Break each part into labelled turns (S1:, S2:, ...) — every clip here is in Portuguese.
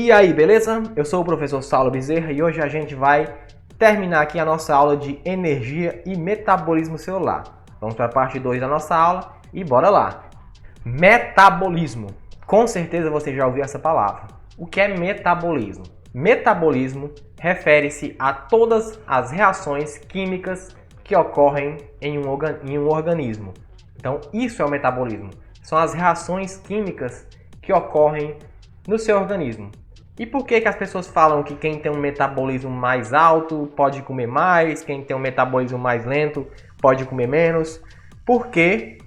S1: E aí, beleza? Eu sou o professor Saulo Bezerra e hoje a gente vai terminar aqui a nossa aula de energia e metabolismo celular. Vamos para a parte 2 da nossa aula e bora lá! Metabolismo. Com certeza você já ouviu essa palavra. O que é metabolismo? Metabolismo refere-se a todas as reações químicas que ocorrem em um organismo. Então, isso é o metabolismo. São as reações químicas que ocorrem no seu organismo. E por que as pessoas falam que quem tem um metabolismo mais alto pode comer mais, quem tem um metabolismo mais lento pode comer menos? Porque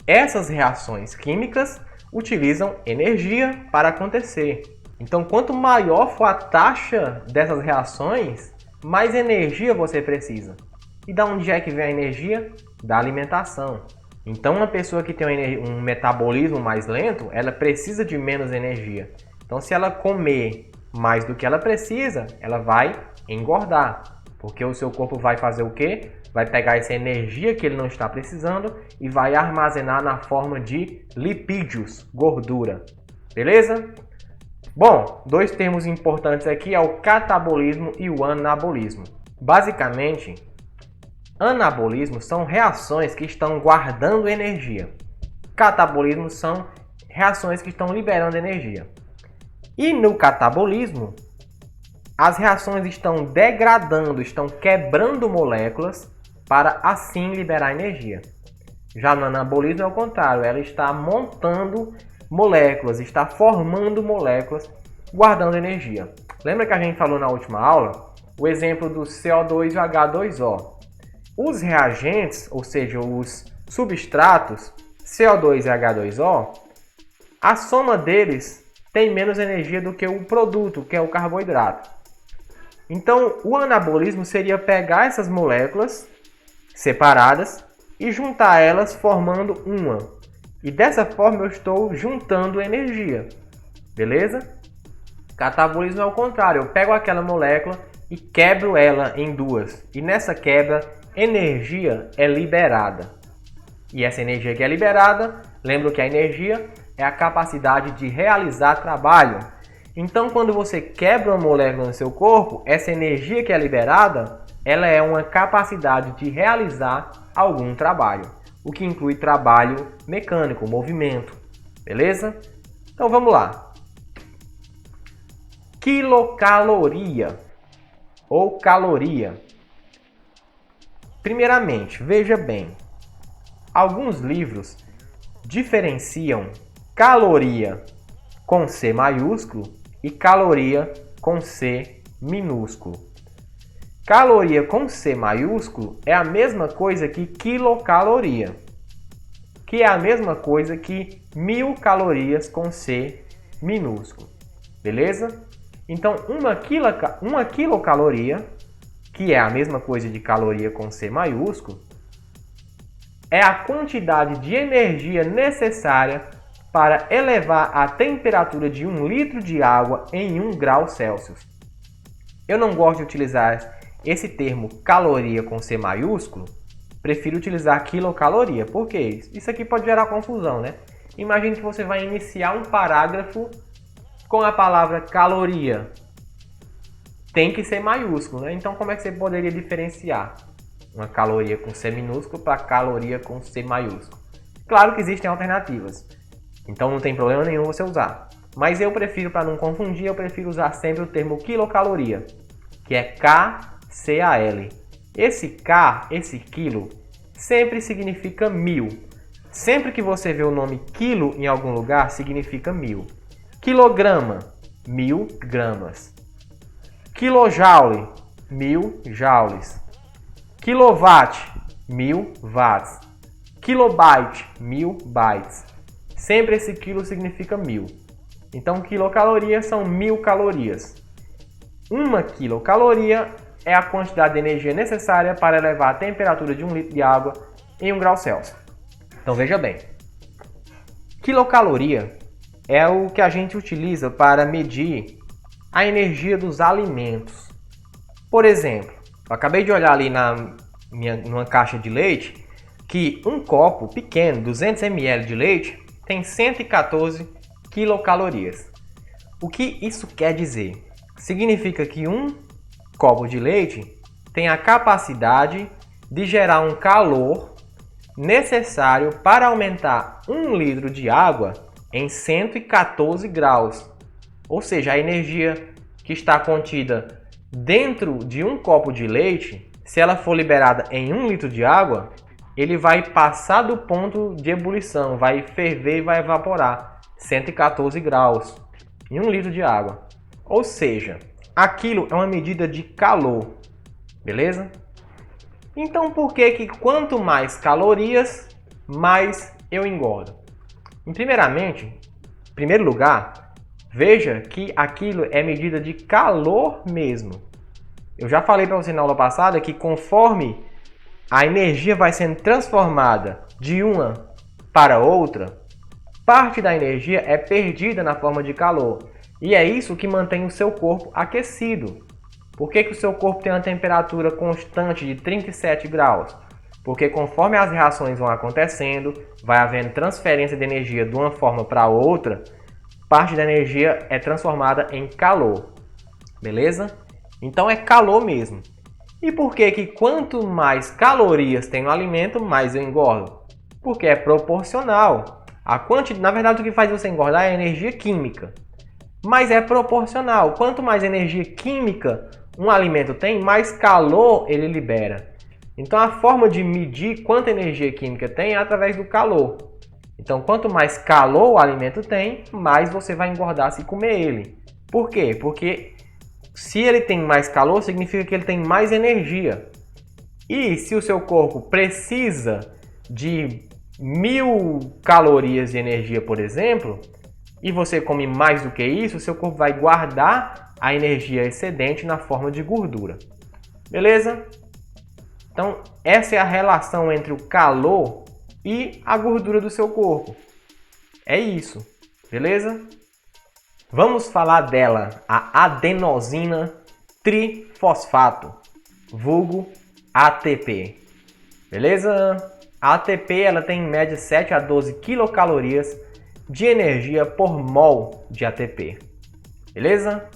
S1: essas reações químicas utilizam energia para acontecer. Então, quanto maior for a taxa dessas reações, mais energia você precisa. E da onde é que vem a energia? Da alimentação. Então, uma pessoa que tem um metabolismo mais lento, ela precisa de menos energia. Então, se ela comer mais do que ela precisa, ela vai engordar. Porque o seu corpo vai fazer o quê? Vai pegar essa energia que ele não está precisando e vai armazenar na forma de lipídios, gordura. Beleza? Bom, dois termos importantes aqui é o catabolismo e o anabolismo. Basicamente, anabolismo são reações que estão guardando energia. Catabolismo são reações que estão liberando energia. E no catabolismo, as reações estão degradando, estão quebrando moléculas para assim liberar energia. Já no anabolismo é o contrário, ela está montando moléculas, está formando moléculas, guardando energia. Lembra que a gente falou na última aula o exemplo do CO2 e o H2O? Os reagentes, ou seja, os substratos, CO2 e H2O, a soma deles tem menos energia do que o produto, que é o carboidrato. Então, o anabolismo seria pegar essas moléculas separadas e juntar elas formando uma. E dessa forma eu estou juntando energia. Beleza? Catabolismo é o contrário. Eu pego aquela molécula e quebro ela em duas. E nessa quebra, energia é liberada. E essa energia que é liberada, lembra que a energia é a capacidade de realizar trabalho. Então, quando você quebra uma molécula no seu corpo, essa energia que é liberada, ela é uma capacidade de realizar algum trabalho, o que inclui trabalho mecânico, movimento. Beleza? Então, vamos lá. Quilocaloria ou caloria. Primeiramente, veja bem, alguns livros diferenciam caloria com C maiúsculo e caloria com C minúsculo. Caloria com C maiúsculo é a mesma coisa que quilocaloria, que é a mesma coisa que 1000 calorias com C minúsculo. Beleza? Então, uma quilocaloria, que é a mesma coisa de caloria com C maiúsculo, é a quantidade de energia necessária para elevar a temperatura de 1 litro de água em 1 grau Celsius. Eu não gosto de utilizar esse termo caloria com C maiúsculo, prefiro utilizar quilocaloria. Por quê? Isso aqui pode gerar confusão, né? Imagine que você vai iniciar um parágrafo com a palavra caloria. Tem que ser maiúsculo, né? Então como é que você poderia diferenciar uma caloria com C minúsculo para caloria com C maiúsculo? Claro que existem alternativas. Então não tem problema nenhum você usar. Mas eu prefiro, para não confundir, eu prefiro usar sempre o termo quilocaloria, que é KCAL. Esse K, esse quilo, sempre significa 1000. Sempre que você vê o nome quilo em algum lugar, significa 1000. Quilograma, 1000 gramas. Kilojoule, 1000 joules. Kilowatt, 1000 watts. Kilobyte, 1000 bytes. Sempre esse quilo significa 1000. Então, quilocaloria são 1000 calorias. Uma quilocaloria é a quantidade de energia necessária para elevar a temperatura de 1 litro de água em 1 grau Celsius. Então, veja bem. Quilocaloria é o que a gente utiliza para medir a energia dos alimentos. Por exemplo, eu acabei de olhar ali numa caixa de leite que um copo pequeno, 200 ml de leite, tem 114 quilocalorias. O que isso quer dizer? Significa que um copo de leite tem a capacidade de gerar um calor necessário para aumentar 1 litro de água em 114 graus. Ou seja, a energia que está contida dentro de um copo de leite, se ela for liberada em 1 litro de água, ele vai passar do ponto de ebulição, vai ferver e vai evaporar 114 graus em 1 litro de água. Ou seja, aquilo é uma medida de calor, beleza? Então por que quanto mais calorias, mais eu engordo? Em primeiro lugar, veja que aquilo é medida de calor mesmo. Eu já falei para você na aula passada que conforme a energia vai sendo transformada de uma para outra, parte da energia é perdida na forma de calor. E é isso que mantém o seu corpo aquecido. Por que o seu corpo tem uma temperatura constante de 37 graus? Porque conforme as reações vão acontecendo, vai havendo transferência de energia de uma forma para outra, parte da energia é transformada em calor. Beleza? Então é calor mesmo. E por que quanto mais calorias tem no alimento, mais eu engordo? Porque é proporcional. Na verdade, o que faz você engordar é a energia química. Mas é proporcional. Quanto mais energia química um alimento tem, mais calor ele libera. Então a forma de medir quanta energia química tem é através do calor. Então quanto mais calor o alimento tem, mais você vai engordar se comer ele. Por quê? Porque se ele tem mais calor, significa que ele tem mais energia. E se o seu corpo precisa de 1000 calorias de energia, por exemplo, e você come mais do que isso, o seu corpo vai guardar a energia excedente na forma de gordura. Beleza? Então, essa é a relação entre o calor e a gordura do seu corpo. É isso. Beleza? Vamos falar dela, a adenosina trifosfato, vulgo ATP. Beleza? A ATP ela tem em média 7 a 12 quilocalorias de energia por mol de ATP. Beleza?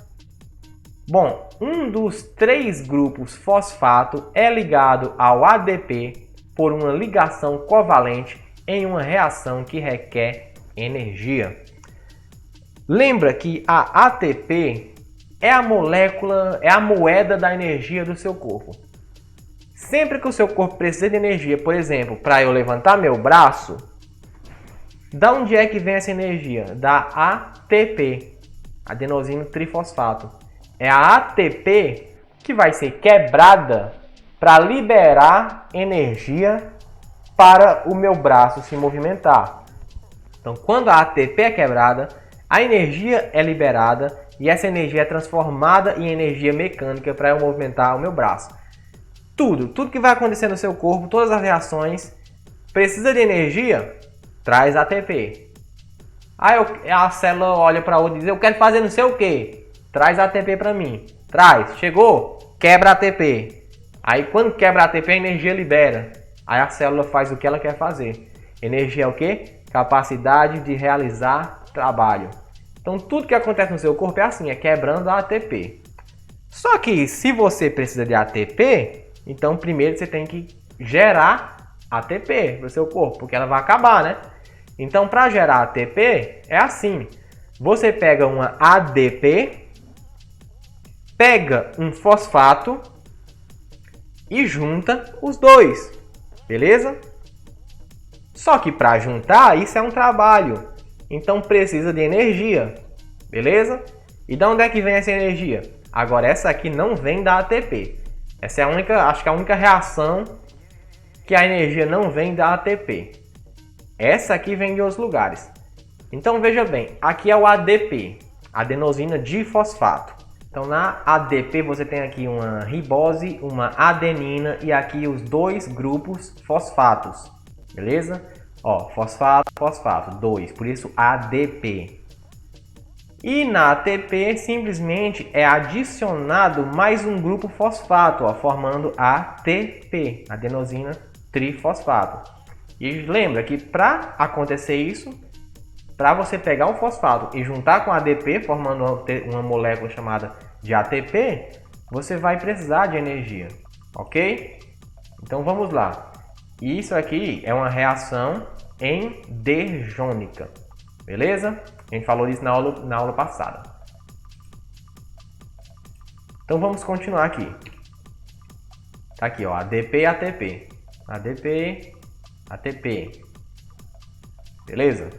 S1: Bom, um dos 3 grupos fosfato é ligado ao ADP por uma ligação covalente em uma reação que requer energia. Lembra que a ATP é a molécula, é a moeda da energia do seu corpo. Sempre que o seu corpo precisa de energia, por exemplo, para eu levantar meu braço, da onde é que vem essa energia? Da ATP, adenosina trifosfato. É a ATP que vai ser quebrada para liberar energia para o meu braço se movimentar. Então, quando a ATP é quebrada, a energia é liberada e essa energia é transformada em energia mecânica para eu movimentar o meu braço. Tudo que vai acontecer no seu corpo, todas as reações, precisa de energia, traz ATP. Aí a célula olha para outra e diz, eu quero fazer não sei o que. Traz ATP para mim. Traz. Chegou? Quebra ATP. Aí quando quebra ATP, a energia libera. Aí a célula faz o que ela quer fazer. Energia é o quê? Capacidade de realizar trabalho. Então tudo que acontece no seu corpo é assim, é quebrando a ATP. Só que se você precisa de ATP, então primeiro você tem que gerar ATP no seu corpo, porque ela vai acabar, né? Então para gerar ATP é assim. Você pega uma ADP, pega um fosfato e junta os dois, beleza? Só que para juntar, isso é um trabalho, então precisa de energia, beleza? E de onde é que vem essa energia? Agora essa aqui não vem da ATP, essa é a única, acho que a única reação que a energia não vem da ATP. Essa aqui vem de outros lugares. Então veja bem, aqui é o ADP, adenosina difosfato. Então na ADP você tem aqui uma ribose, uma adenina e aqui os 2 grupos fosfatos, beleza? Ó, fosfato, fosfato, 2, por isso ADP. E na ATP simplesmente é adicionado mais um grupo fosfato, ó, formando ATP, adenosina trifosfato. E lembra que para acontecer isso, para você pegar um fosfato e juntar com ADP, formando uma molécula chamada de ATP, você vai precisar de energia, ok? Então vamos lá. Isso aqui é uma reação endergônica, beleza? A gente falou isso na aula passada. Então vamos continuar aqui. Tá aqui, ó, ADP e ATP. ADP, ATP. Beleza?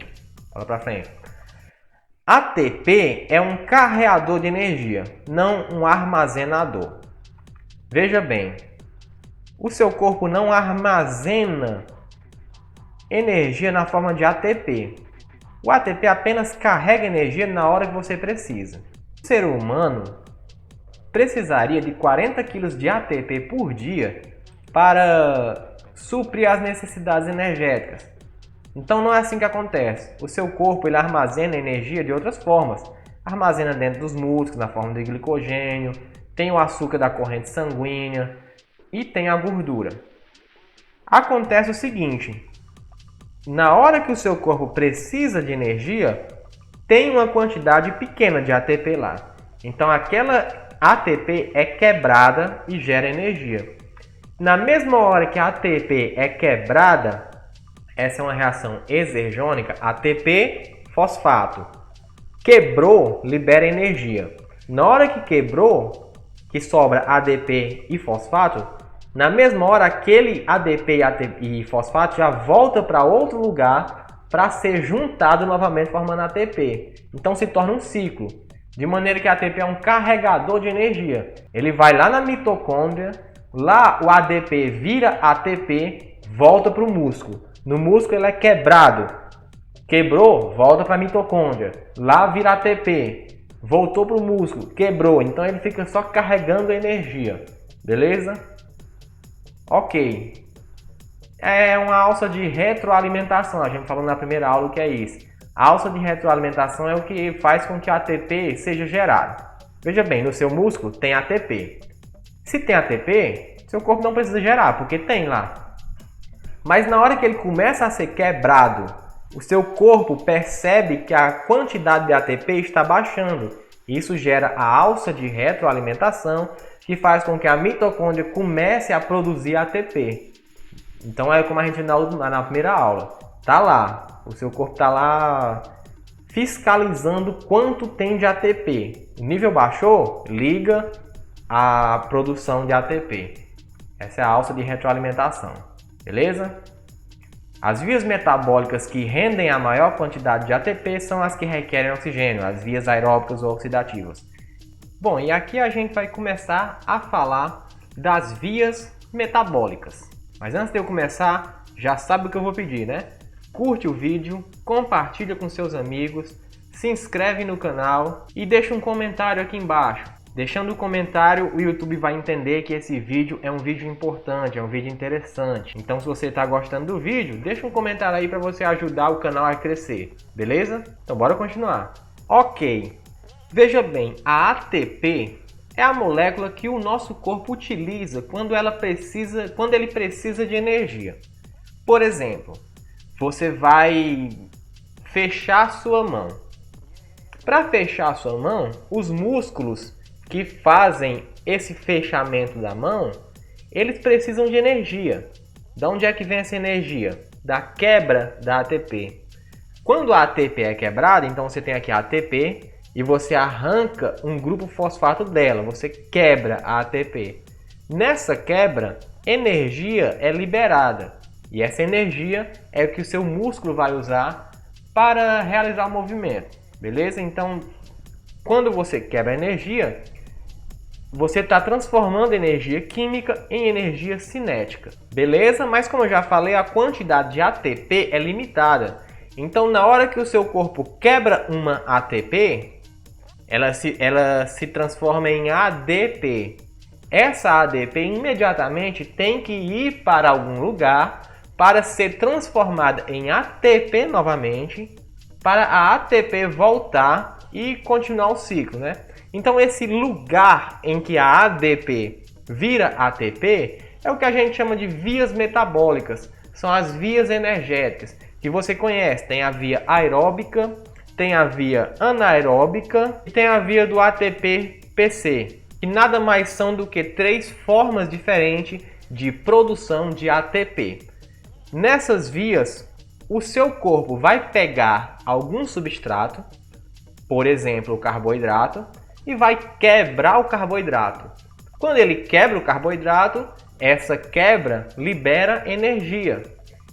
S1: Fala pra frente. ATP é um carreador de energia, não um armazenador. Veja bem, o seu corpo não armazena energia na forma de ATP. O ATP apenas carrega energia na hora que você precisa. O ser humano precisaria de 40 kg de ATP por dia para suprir as necessidades energéticas. Então não é assim que acontece. O seu corpo ele armazena energia de outras formas. Armazena dentro dos músculos, na forma de glicogênio, tem o açúcar da corrente sanguínea e tem a gordura. Acontece o seguinte, na hora que o seu corpo precisa de energia, tem uma quantidade pequena de ATP lá. Então aquela ATP é quebrada e gera energia. Na mesma hora que a ATP é quebrada, essa é uma reação exergônica, ATP, fosfato. Quebrou, libera energia. Na hora que quebrou, que sobra ADP e fosfato, na mesma hora aquele ADP e fosfato já volta para outro lugar para ser juntado novamente formando ATP. Então se torna um ciclo. De maneira que a ATP é um carregador de energia. Ele vai lá na mitocôndria, lá o ADP vira ATP, volta para o músculo. No músculo ele é quebrado. Quebrou, volta para a mitocôndria. Lá vira ATP, voltou para o músculo, quebrou. Então ele fica só carregando energia. Beleza? Ok. É uma alça de retroalimentação. A gente falou na primeira aula o que é isso. A alça de retroalimentação é o que faz com que a ATP seja gerado. Veja bem, no seu músculo tem ATP. Se tem ATP, seu corpo não precisa gerar, porque tem lá. Mas na hora que ele começa a ser quebrado, o seu corpo percebe que a quantidade de ATP está baixando. Isso gera a alça de retroalimentação, que faz com que a mitocôndria comece a produzir ATP. Então é como a gente viu na primeira aula. Tá lá. O seu corpo está lá fiscalizando quanto tem de ATP. O nível baixou, liga a produção de ATP. Essa é a alça de retroalimentação. Beleza? As vias metabólicas que rendem a maior quantidade de ATP são as que requerem oxigênio, as vias aeróbicas ou oxidativas. Bom, e aqui a gente vai começar a falar das vias metabólicas. Mas antes de eu começar, já sabe o que eu vou pedir, né? Curte o vídeo, compartilha com seus amigos, se inscreve no canal e deixa um comentário aqui embaixo. Deixando o comentário, o YouTube vai entender que esse vídeo é um vídeo importante, é um vídeo interessante. Então se você está gostando do vídeo, deixa um comentário aí para você ajudar o canal a crescer, beleza? Então bora continuar. Ok, veja bem, a ATP é a molécula que o nosso corpo utiliza quando ele precisa de energia. Por exemplo, você vai fechar sua mão. Para fechar sua mão, os músculos que fazem esse fechamento da mão, eles precisam de energia. De onde é que vem essa energia? Da quebra da ATP. Quando a ATP é quebrada, então você tem aqui a ATP e você arranca um grupo fosfato dela, você quebra a ATP. Nessa quebra, energia é liberada. E essa energia é o que o seu músculo vai usar para realizar o movimento, beleza? Então, quando você quebra a energia, você está transformando energia química em energia cinética, beleza? Mas como eu já falei, a quantidade de ATP é limitada. Então, na hora que o seu corpo quebra uma ATP, ela se transforma em ADP. Essa ADP imediatamente tem que ir para algum lugar para ser transformada em ATP novamente, para a ATP voltar e continuar o ciclo, né? Então esse lugar em que a ADP vira ATP é o que a gente chama de vias metabólicas, são as vias energéticas. que você conhece. Tem a via aeróbica, tem a via anaeróbica e tem a via do ATP-PC, que nada mais são do que 3 formas diferentes de produção de ATP. Nessas vias, o seu corpo vai pegar algum substrato, por exemplo, o carboidrato, e vai quebrar o carboidrato. Quando ele quebra o carboidrato, essa quebra libera energia.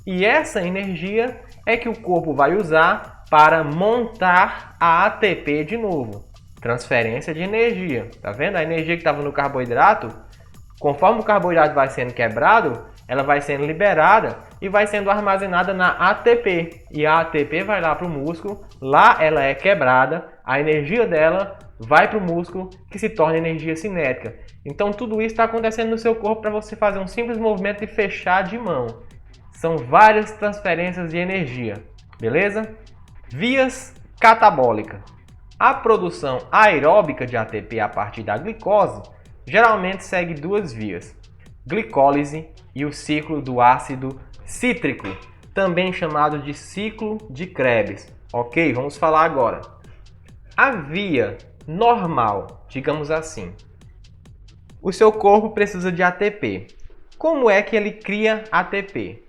S1: E essa energia é que o corpo vai usar para montar a ATP de novo. Transferência de energia. Tá vendo? A energia que estava no carboidrato, conforme o carboidrato vai sendo quebrado, ela vai sendo liberada e vai sendo armazenada na ATP. E a ATP vai lá para o músculo, lá ela é quebrada, a energia dela vai para o músculo, que se torna energia cinética. Então tudo isso está acontecendo no seu corpo para você fazer um simples movimento de fechar de mão. São várias transferências de energia, beleza? Vias catabólicas. A produção aeróbica de ATP a partir da glicose geralmente segue 2 vias: glicólise e o ciclo do ácido cítrico, também chamado de ciclo de Krebs. Ok, vamos falar agora. A via normal, digamos assim. O seu corpo precisa de ATP. Como é que ele cria ATP?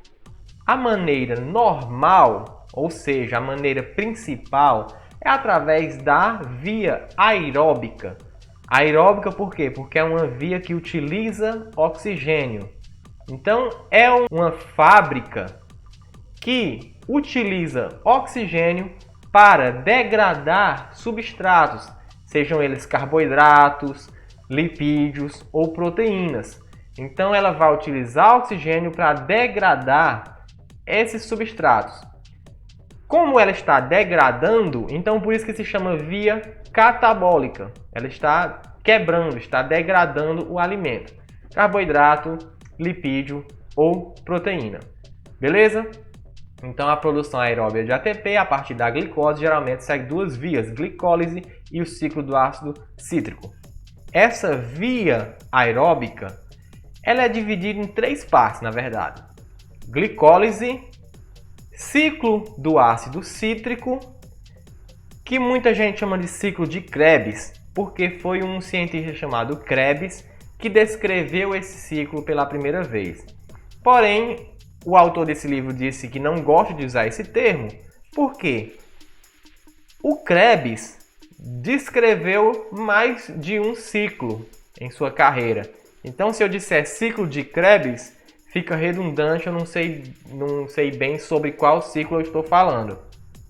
S1: A maneira normal, ou seja, a maneira principal, é através da via aeróbica. Aeróbica por quê? Porque é uma via que utiliza oxigênio. Então, é uma fábrica que utiliza oxigênio para degradar substratos, sejam eles carboidratos, lipídios ou proteínas. Então, ela vai utilizar oxigênio para degradar esses substratos. Como ela está degradando, então por isso que se chama via catabólica. Ela está quebrando, está degradando o alimento. Carboidrato, lipídio ou proteína. Beleza? Então a produção aeróbica de ATP a partir da glicose geralmente segue 2 vias, glicólise e o ciclo do ácido cítrico. Essa via aeróbica, ela é dividida em 3 partes, na verdade. Glicólise, ciclo do ácido cítrico, que muita gente chama de ciclo de Krebs, porque foi um cientista chamado Krebs que descreveu esse ciclo pela primeira vez. Porém, o autor desse livro disse que não gosta de usar esse termo, porque o Krebs descreveu mais de um ciclo em sua carreira. Então, se eu disser ciclo de Krebs, fica redundante, eu não sei bem sobre qual ciclo eu estou falando.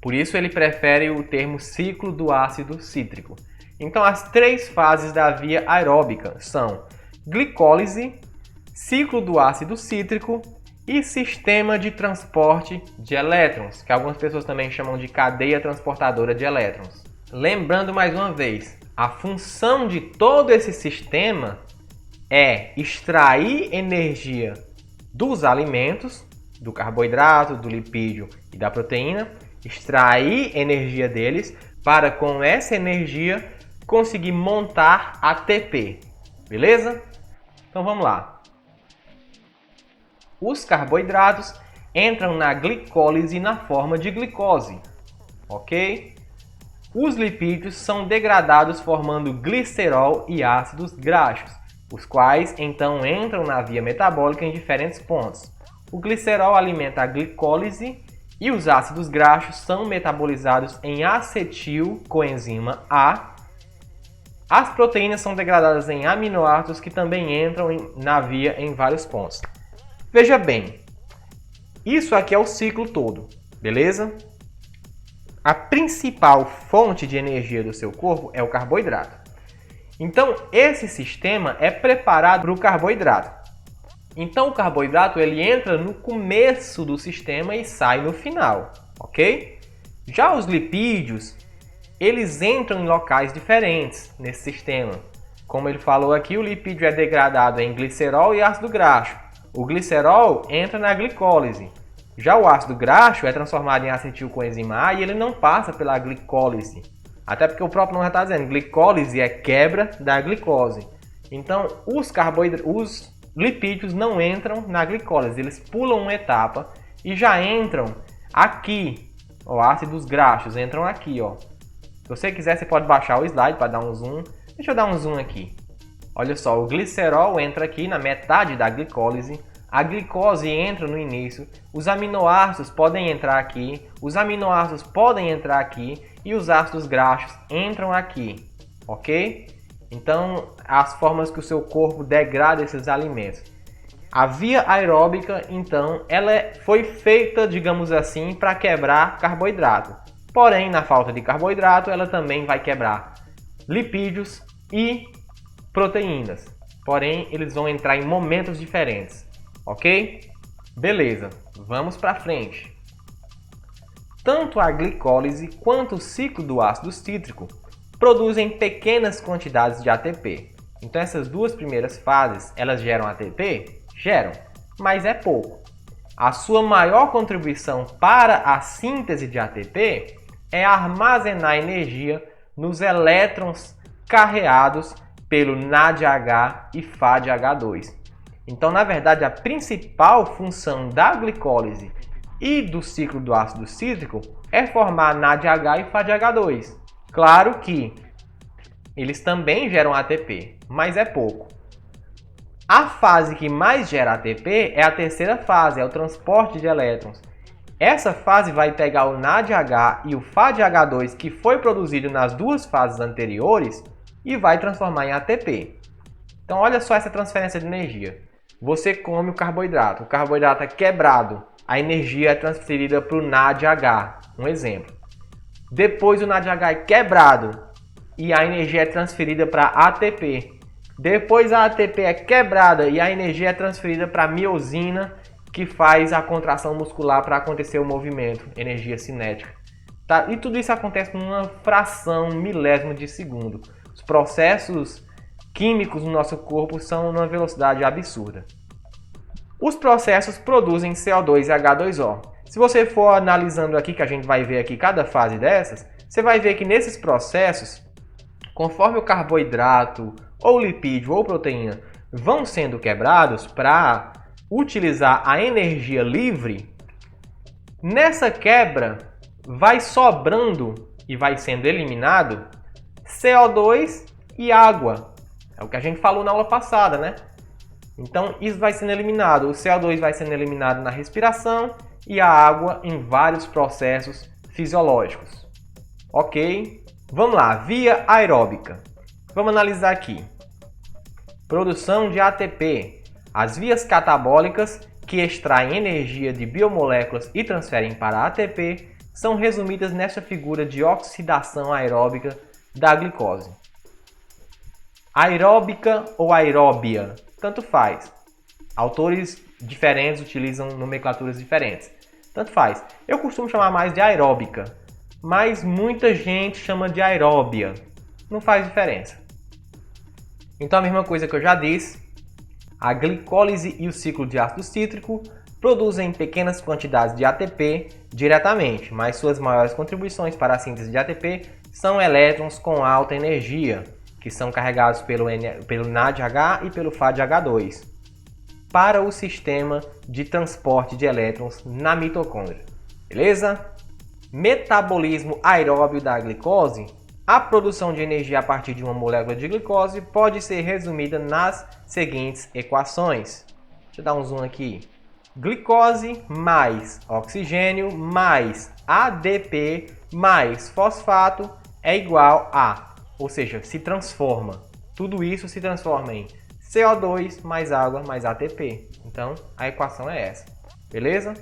S1: Por isso ele prefere o termo ciclo do ácido cítrico. Então as 3 fases da via aeróbica são glicólise, ciclo do ácido cítrico e sistema de transporte de elétrons, que algumas pessoas também chamam de cadeia transportadora de elétrons. Lembrando mais uma vez, a função de todo esse sistema é extrair energia dos alimentos, do carboidrato, do lipídio e da proteína, extrair energia deles para com essa energia conseguir montar ATP, beleza? Então vamos lá. Os carboidratos entram na glicólise na forma de glicose, ok? Os lipídios são degradados formando glicerol e ácidos graxos, os quais então entram na via metabólica em diferentes pontos. O glicerol alimenta a glicólise e os ácidos graxos são metabolizados em acetil coenzima A. As proteínas são degradadas em aminoácidos que também entram na via em vários pontos. Veja bem, isso aqui é o ciclo todo, beleza? A principal fonte de energia do seu corpo é o carboidrato. Então, esse sistema é preparado para o carboidrato. Então, o carboidrato ele entra no começo do sistema e sai no final, ok? Já os lipídios, eles entram em locais diferentes nesse sistema. Como ele falou aqui, o lipídio é degradado em glicerol e ácido graxo. O glicerol entra na glicólise. Já o ácido graxo é transformado em acetilcoenzima A e ele não passa pela glicólise. Até porque o próprio nome já está dizendo, glicólise é quebra da glicose. Então, os lipídios não entram na glicólise, eles pulam uma etapa e já entram Aqui, ó, ácidos graxos entram aqui, ó. Se você quiser, você pode baixar o slide para dar um zoom. Deixa eu dar um zoom aqui. Olha só, o glicerol entra aqui na metade da glicólise. A glicose entra no início. Os aminoácidos podem entrar aqui. Os aminoácidos podem entrar aqui. E os ácidos graxos entram aqui. Ok? Então, as formas que o seu corpo degrada esses alimentos. A via aeróbica, então, ela foi feita, digamos assim, para quebrar carboidrato. Porém, na falta de carboidrato, ela também vai quebrar lipídios e proteínas. Porém, eles vão entrar em momentos diferentes. Ok? Beleza, vamos para frente. Tanto a glicólise quanto o ciclo do ácido cítrico produzem pequenas quantidades de ATP. Então essas duas primeiras fases, elas geram ATP? Geram, mas é pouco. A sua maior contribuição para a síntese de ATP é armazenar energia nos elétrons carreados pelo NADH e FADH2. Então, na verdade, a principal função da glicólise e do ciclo do ácido cítrico é formar NADH e FADH2. Claro que eles também geram ATP, mas é pouco. A fase que mais gera ATP é a terceira fase, é o transporte de elétrons. Essa fase vai pegar o NADH e o FADH2 que foi produzido nas duas fases anteriores e vai transformar em ATP. Então olha só essa transferência de energia. Você come o carboidrato é quebrado, a energia é transferida para o NADH, um exemplo. Depois o NADH é quebrado e a energia é transferida para ATP. Depois a ATP é quebrada e a energia é transferida para a miosina, que faz a contração muscular para acontecer o movimento, energia cinética. Tá? E tudo isso acontece numa fração milésima de segundo. Os processos químicos no nosso corpo são numa velocidade absurda. Os processos produzem CO2 e H2O. Se você for analisando aqui, que a gente vai ver aqui cada fase dessas, você vai ver que nesses processos, conforme o carboidrato, ou lipídio, ou proteína vão sendo quebrados para utilizar a energia livre, nessa quebra vai sobrando e vai sendo eliminado CO2 e água. É o que a gente falou na aula passada, né? Então isso vai sendo eliminado. O CO2 vai sendo eliminado na respiração e a água em vários processos fisiológicos. Ok? Vamos lá, via aeróbica. Vamos analisar aqui. Produção de ATP. As vias catabólicas, que extraem energia de biomoléculas e transferem para ATP, são resumidas nessa figura de oxidação aeróbica da glicose. Aeróbica ou aeróbia, tanto faz. Autores diferentes utilizam nomenclaturas diferentes. Tanto faz. Eu costumo chamar mais de aeróbica, mas muita gente chama de aeróbia. Não faz diferença. Então a mesma coisa que eu já disse, a glicólise e o ciclo de ácido cítrico produzem pequenas quantidades de ATP diretamente, mas suas maiores contribuições para a síntese de ATP são elétrons com alta energia, que são carregados pelo NADH e pelo FADH2, para o sistema de transporte de elétrons na mitocôndria. Beleza? Metabolismo aeróbio da glicose. A produção de energia a partir de uma molécula de glicose pode ser resumida nas seguintes equações. Deixa eu dar um zoom aqui. Glicose mais oxigênio mais ADP mais fosfato é igual a, ou seja, se transforma. Tudo isso se transforma em CO2 mais água mais ATP. Então, a equação é essa. Beleza?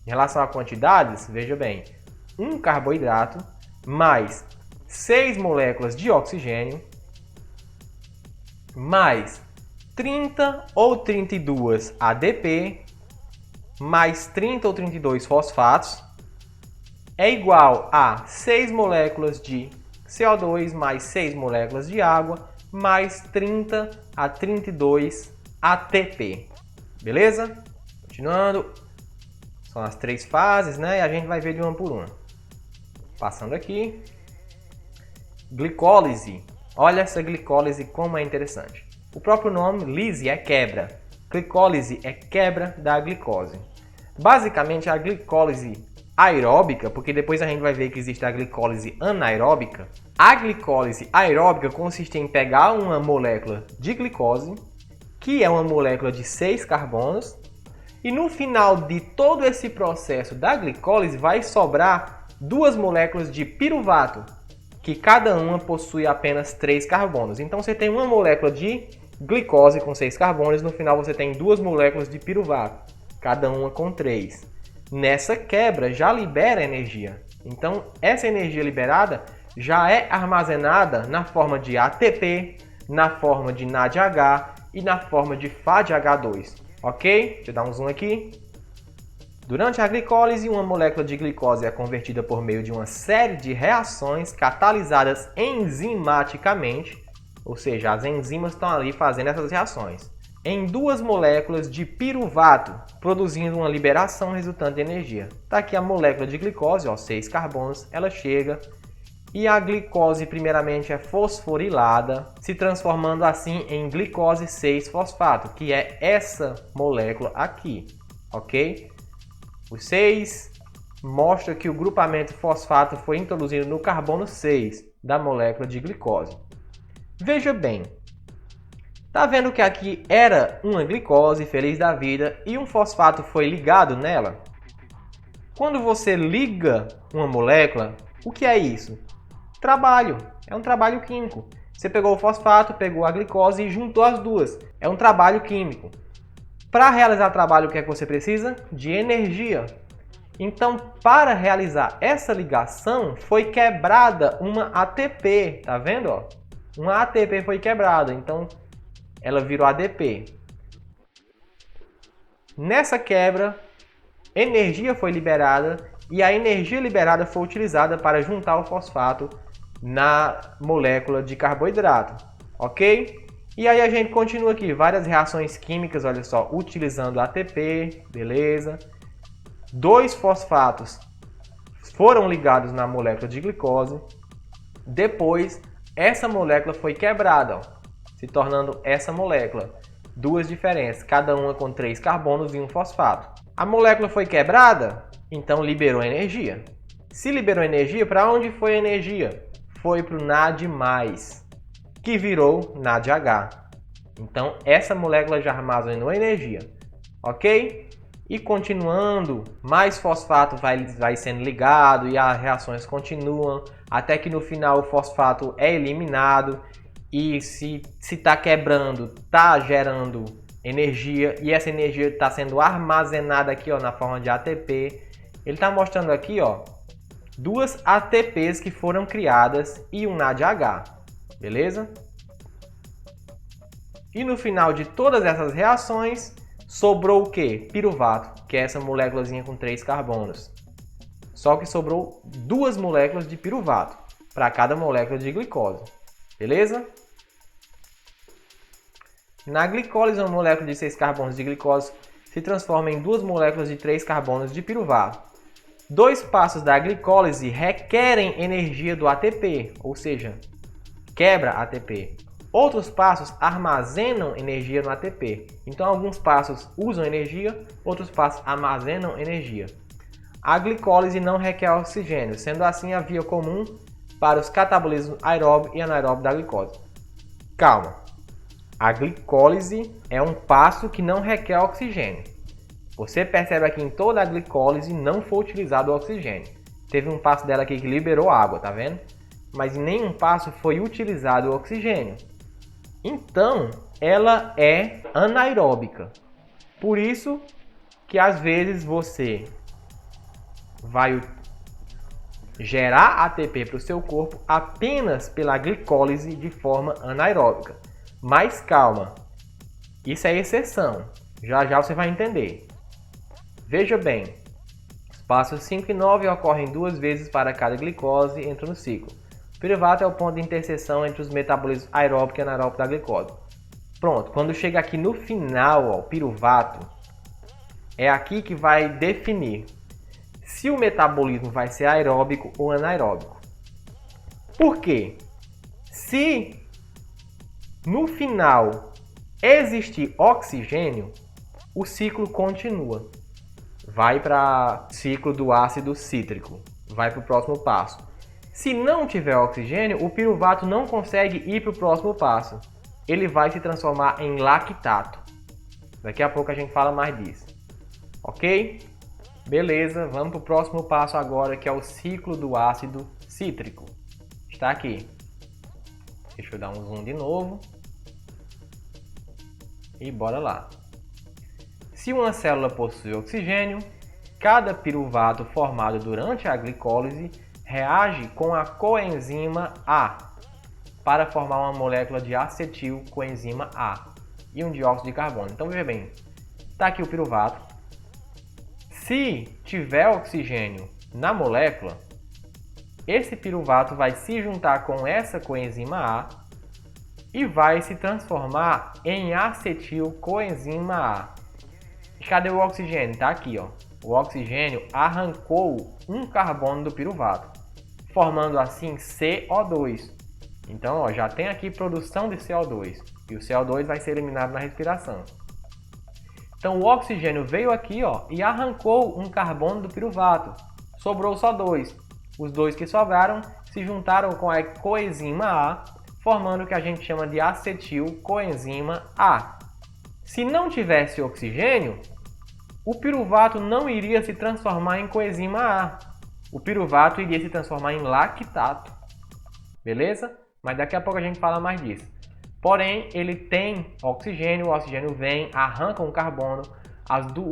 S1: Em relação a quantidades, veja bem. Um carboidrato mais 6 moléculas de oxigênio mais 30 ou 32 ADP mais 30 ou 32 fosfatos é igual a 6 moléculas de CO2 mais 6 moléculas de água mais 30 a 32 ATP. Beleza? Continuando. São as 3 fases, né? E a gente vai ver de uma por uma. Passando aqui. Glicólise. Olha essa glicólise como é interessante. O próprio nome, lise, é quebra. Glicólise é quebra da glicose. Basicamente, a glicólise aeróbica, porque depois a gente vai ver que existe a glicólise anaeróbica. A glicólise aeróbica consiste em pegar uma molécula de glicose, que é uma molécula de 6 carbonos, e no final de todo esse processo da glicólise vai sobrar 2 moléculas de piruvato, que cada uma possui apenas 3 carbonos. Então você tem uma molécula de glicose com 6 carbonos, no final você tem 2 moléculas de piruvato, cada uma com 3. Nessa quebra já libera energia. Então essa energia liberada já é armazenada na forma de ATP, na forma de NADH e na forma de FADH2. Ok? Deixa eu dar um zoom aqui. Durante a glicólise, uma molécula de glicose é convertida por meio de uma série de reações catalisadas enzimaticamente, ou seja, as enzimas estão ali fazendo essas reações, em 2 moléculas de piruvato, produzindo uma liberação resultante de energia. Está aqui a molécula de glicose, 6 carbonos, ela chega e a glicose primeiramente é fosforilada, se transformando assim em glicose 6-fosfato, que é essa molécula aqui, ok? O 6 mostra que o grupamento fosfato foi introduzido no carbono 6 da molécula de glicose. Veja bem, tá vendo que aqui era uma glicose feliz da vida e um fosfato foi ligado nela? Quando você liga uma molécula, o que é isso? Trabalho. É um trabalho químico. Você pegou o fosfato, pegou a glicose e juntou as duas. É um trabalho químico. Para realizar trabalho, o que é que você precisa? De energia. Então, para realizar essa ligação, foi quebrada uma ATP. Tá vendo? Ó? Uma ATP foi quebrada. Então, ela virou ADP. Nessa quebra, energia foi liberada e a energia liberada foi utilizada para juntar o fosfato na molécula de carboidrato, ok? E aí a gente continua aqui, várias reações químicas, olha só, utilizando ATP, beleza? 2 fosfatos foram ligados na molécula de glicose, depois essa molécula foi quebrada, ó, se tornando essa molécula. 2 diferentes, cada uma com 3 carbonos e um fosfato. A molécula foi quebrada, então liberou energia. Se liberou energia, para onde foi a energia? Foi para o NAD+, que virou NADH. Então essa molécula já armazenou energia, ok? E continuando, mais fosfato vai sendo ligado e as reações continuam, até que no final o fosfato é eliminado. E se está quebrando, está gerando energia e essa energia está sendo armazenada aqui, ó, na forma de ATP. Ele está mostrando aqui, ó, 2 ATPs que foram criadas e um NADH, beleza? E no final de todas essas reações, sobrou o que? Piruvato, que é essa moléculazinha com 3 carbonos. Só que sobrou 2 moléculas de piruvato para cada molécula de glicose, beleza? Na glicólise, uma molécula de 6 carbonos de glicose se transforma em 2 moléculas de 3 carbonos de piruvato. 2 passos da glicólise requerem energia do ATP, ou seja, quebra ATP. Outros passos armazenam energia no ATP. Então, alguns passos usam energia, outros passos armazenam energia. A glicólise não requer oxigênio, sendo assim a via comum para os catabolismos aeróbio e anaeróbio da glicose. Calma. A glicólise é um passo que não requer oxigênio. Você percebe aqui em toda a glicólise não foi utilizado o oxigênio. Teve um passo dela aqui que liberou água, tá vendo? Mas em nenhum passo foi utilizado o oxigênio. Então, ela é anaeróbica. Por isso que às vezes você vai gerar ATP para o seu corpo apenas pela glicólise de forma anaeróbica. Mas calma, isso é exceção, já já você vai entender. Veja bem, os passos 5 e 9 ocorrem 2 vezes para cada glicose entra no ciclo. O piruvato é o ponto de interseção entre os metabolismos aeróbico e anaeróbico da glicose. Pronto, quando chega aqui no final, ó, o piruvato, é aqui que vai definir se o metabolismo vai ser aeróbico ou anaeróbico. Por quê? Se no final existir oxigênio, o ciclo continua. vai para o ciclo do ácido cítrico, vai para o próximo passo. Se não tiver oxigênio, o piruvato não consegue ir para o próximo passo. Ele vai se transformar em lactato. Daqui a pouco a gente fala mais disso. Ok? Beleza, vamos para o próximo passo agora, que é o ciclo do ácido cítrico. Está aqui. Deixa eu dar um zoom de novo. E bora lá. Se uma célula possui oxigênio, cada piruvato formado durante a glicólise reage com a coenzima A para formar uma molécula de acetil-coenzima A e um dióxido de carbono. Então veja bem, está aqui o piruvato. Se tiver oxigênio na molécula, esse piruvato vai se juntar com essa coenzima A e vai se transformar em acetil-coenzima A. Cadê o oxigênio? Está aqui, ó. O oxigênio arrancou um carbono do piruvato, formando assim CO2. Então, ó, já tem aqui produção de CO2 e o CO2 vai ser eliminado na respiração. Então, o oxigênio veio aqui, ó, e arrancou um carbono do piruvato. Sobrou só dois. Os dois que sobraram se juntaram com a coenzima A, formando o que a gente chama de acetil-coenzima A. Se não tivesse oxigênio, o piruvato não iria se transformar em coenzima A. O piruvato iria se transformar em lactato. Beleza? Mas daqui a pouco a gente fala mais disso. Porém, ele tem oxigênio, o oxigênio vem, arranca um carbono,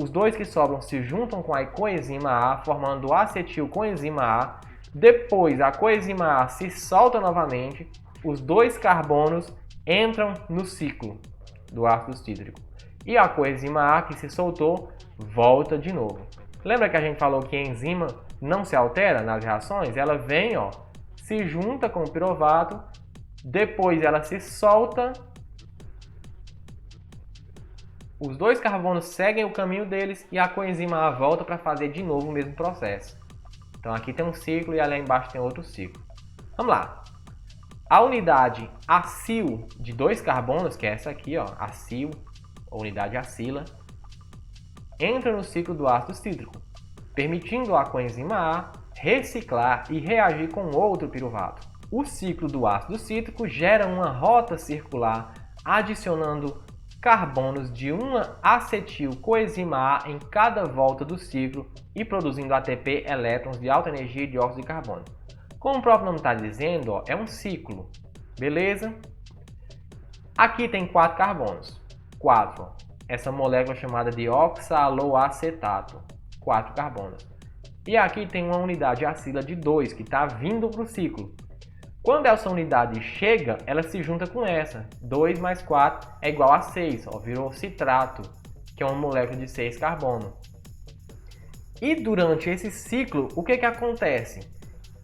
S1: os dois que sobram se juntam com a coenzima A, formando o acetil-coenzima A. Depois, a coenzima A se solta novamente, os dois carbonos entram no ciclo do ácido cítrico. E a coenzima A que se soltou volta de novo. Lembra que a gente falou que a enzima não se altera nas reações? Ela vem, ó, se junta com o piruvato, depois ela se solta, os dois carbonos seguem o caminho deles e a coenzima A volta para fazer de novo o mesmo processo. Então aqui tem um ciclo e ali embaixo tem outro ciclo. Vamos lá. A unidade acil de dois carbonos, que é essa aqui, ó, acil, ou unidade acila, entra no ciclo do ácido cítrico, permitindo à coenzima A reciclar e reagir com outro piruvato. O ciclo do ácido cítrico gera uma rota circular, adicionando carbonos de uma acetil-coenzima A em cada volta do ciclo e produzindo ATP, elétrons de alta energia e dióxido de carbono. Como o próprio nome está dizendo, ó, é um ciclo, beleza? Aqui tem 4 carbonos, 4, ó. Essa molécula chamada de oxaloacetato, 4 carbonos. E aqui tem uma unidade acila de 2 que está vindo para o ciclo. Quando essa unidade chega, ela se junta com essa. 2 mais 4 é igual a 6, ó, virou citrato, que é uma molécula de 6 carbonos. E durante esse ciclo, o que acontece?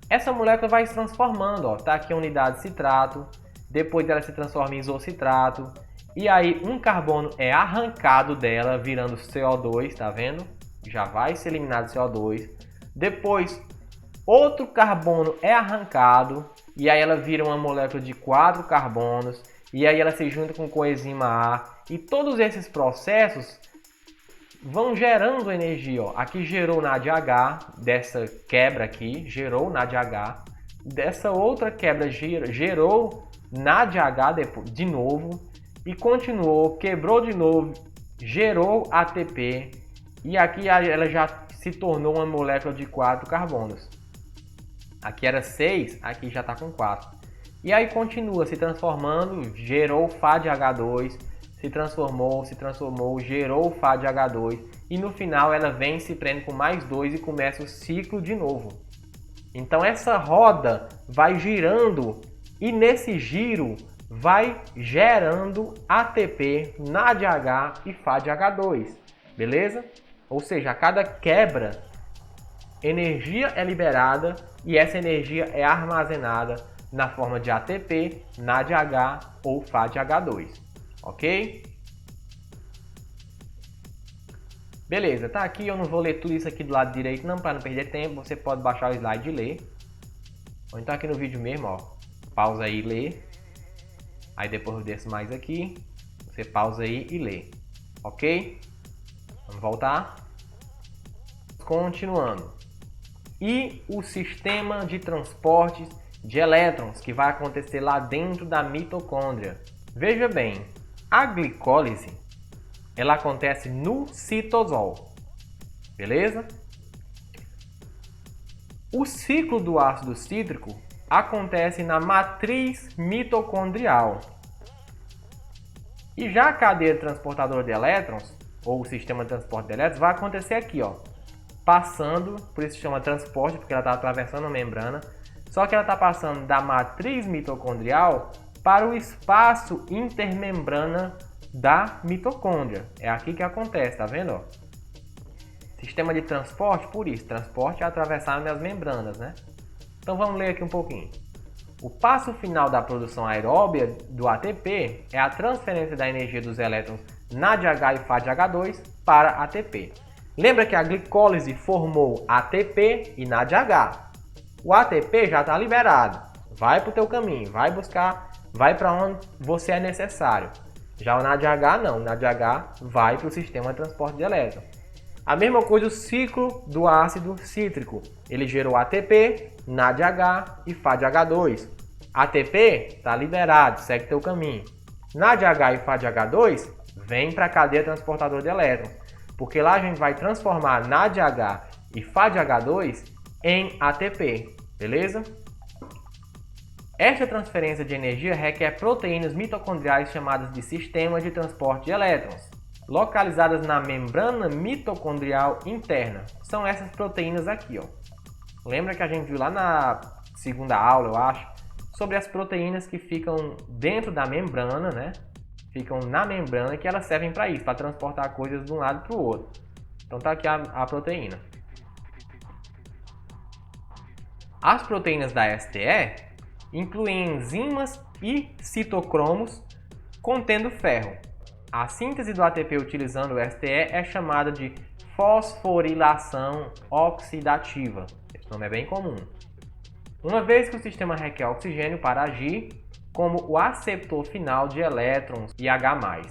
S1: Essa molécula vai se transformando, ó, tá aqui a unidade citrato, depois ela se transforma em isocitrato, e aí um carbono é arrancado dela, virando CO2, tá vendo? Já vai ser eliminado CO2. Depois, outro carbono é arrancado, e aí ela vira uma molécula de 4 carbonos, e aí ela se junta com coenzima A, e todos esses processos vão gerando energia, ó. Aqui gerou NADH, dessa quebra aqui, gerou NADH, dessa outra quebra gerou NADH de novo, e continuou, quebrou de novo, gerou ATP, e aqui ela já se tornou uma molécula de 4 carbonos. Aqui era 6, aqui já está com 4. E aí continua se transformando, gerou FADH2, se transformou, gerou FADH2, e no final ela vem se prende com mais 2 e começa o ciclo de novo. Então essa roda vai girando e nesse giro vai gerando ATP, NADH e FADH2, beleza? Ou seja, a cada quebra, energia é liberada e essa energia é armazenada na forma de ATP, NADH ou FADH2, ok? Beleza, tá aqui, eu não vou ler tudo isso aqui do lado direito não, para não perder tempo, você pode baixar o slide e ler. Ou então aqui no vídeo mesmo, ó, pausa aí e lê. Aí depois eu desço mais aqui, você pausa aí e lê, ok? Vamos voltar. continuando. E o sistema de transporte de elétrons que vai acontecer lá dentro da mitocôndria. Veja bem, a glicólise ela acontece no citosol, beleza? O ciclo do ácido cítrico acontece na matriz mitocondrial. E já a cadeia transportadora de elétrons, ou o sistema de transporte de elétrons, vai acontecer aqui, ó, passando, por isso se chama transporte, porque ela está atravessando a membrana, só que ela está passando da matriz mitocondrial para o espaço intermembrana da mitocôndria. É aqui que acontece, tá vendo? Sistema de transporte, por isso, transporte é atravessar as membranas, né? Então vamos ler aqui um pouquinho. O passo final da produção aeróbia do ATP é a transferência da energia dos elétrons NADH e FADH2 para ATP. Lembra que a glicólise formou ATP e NADH. O ATP já está liberado, vai para o teu caminho, vai buscar, vai para onde você é necessário. Já o NADH não, o NADH vai para o sistema de transporte de elétrons. A mesma coisa o ciclo do ácido cítrico, ele gerou ATP, NADH e FADH2. ATP está liberado, segue teu caminho. NADH e FADH2 vem para a cadeia transportadora de elétrons, porque lá a gente vai transformar NADH e FADH2 em ATP, beleza? Esta transferência de energia requer proteínas mitocondriais chamadas de sistema de transporte de elétrons, localizadas na membrana mitocondrial interna. São essas proteínas aqui, ó. Lembra que a gente viu lá na segunda aula, eu acho, sobre as proteínas que ficam dentro da membrana, né? Ficam na membrana, que elas servem para isso, para transportar coisas de um lado para o outro. Então tá aqui a proteína. As proteínas da STE incluem enzimas e citocromos contendo ferro. A síntese do ATP utilizando o STE é chamada de fosforilação oxidativa. Esse nome é bem comum. Uma vez que o sistema requer oxigênio para agir como o aceptor final de elétrons e H+.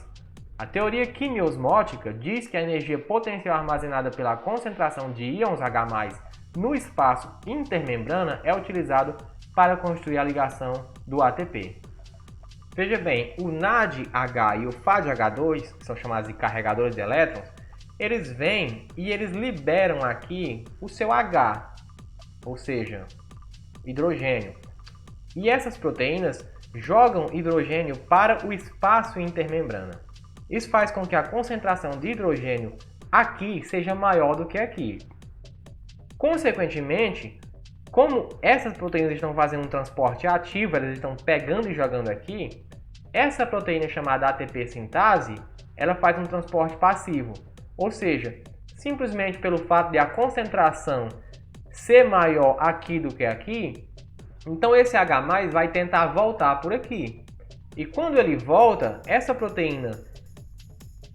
S1: A teoria quimiosmótica diz que a energia potencial armazenada pela concentração de íons H+, no espaço intermembrana é utilizado para construir a ligação do ATP. Veja bem, o NADH e o FADH2, que são chamados de carregadores de elétrons, eles vêm e eles liberam aqui o seu H, ou seja, hidrogênio. E essas proteínas jogam hidrogênio para o espaço intermembrana. Isso faz com que a concentração de hidrogênio aqui seja maior do que aqui. Consequentemente, como essas proteínas estão fazendo um transporte ativo, elas estão pegando e jogando aqui, essa proteína chamada ATP sintase, ela faz um transporte passivo. Ou seja, simplesmente pelo fato de a concentração ser maior aqui do que aqui, então esse H+ vai tentar voltar por aqui. E quando ele volta, essa proteína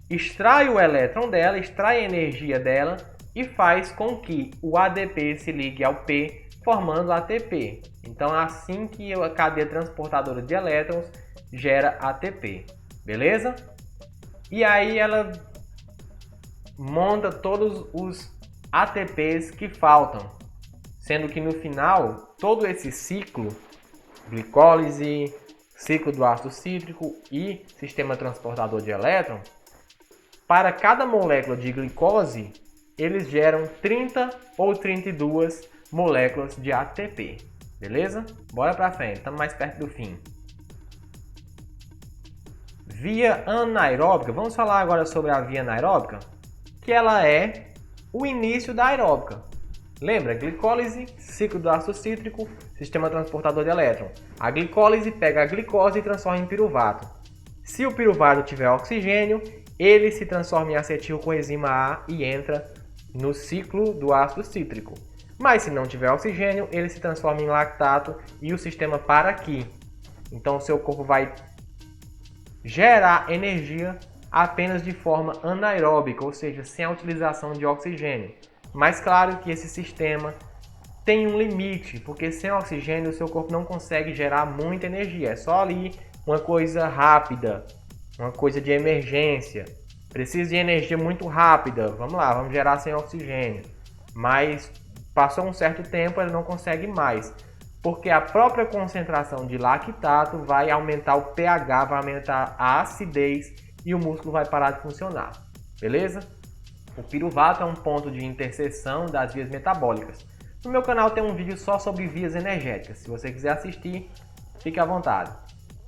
S1: extrai o elétron dela, extrai a energia dela e faz com que o ADP se ligue ao P, formando ATP. Então é assim que a cadeia transportadora de elétrons gera ATP, beleza? E aí ela monta todos os ATPs que faltam, sendo que no final, todo esse ciclo, glicólise, ciclo do ácido cítrico e sistema transportador de elétrons, para cada molécula de glicose, eles geram 30 ou 32 moléculas de ATP, beleza? Bora para frente, estamos mais perto do fim. Via anaeróbica, vamos falar agora sobre a via anaeróbica, que ela é o início da aeróbica. Lembra? Glicólise, ciclo do ácido cítrico, sistema transportador de elétrons. A glicólise pega a glicose e transforma em piruvato. Se o piruvato tiver oxigênio, ele se transforma em acetil coenzima A e entra no ciclo do ácido cítrico. Mas se não tiver oxigênio, ele se transforma em lactato e o sistema para aqui. Então o seu corpo vai gerar energia apenas de forma anaeróbica, ou seja, sem a utilização de oxigênio. Mas claro que esse sistema tem um limite, porque sem oxigênio o seu corpo não consegue gerar muita energia. É só ali uma coisa rápida, uma coisa de emergência. Precisa de energia muito rápida. Vamos lá, vamos gerar sem oxigênio. mas passou um certo tempo ele não consegue mais, porque a própria concentração de lactato vai aumentar o pH, vai aumentar a acidez e o músculo vai parar de funcionar, beleza? O piruvato é um ponto de interseção das vias metabólicas. No meu canal tem um vídeo só sobre vias energéticas, se você quiser assistir, fique à vontade.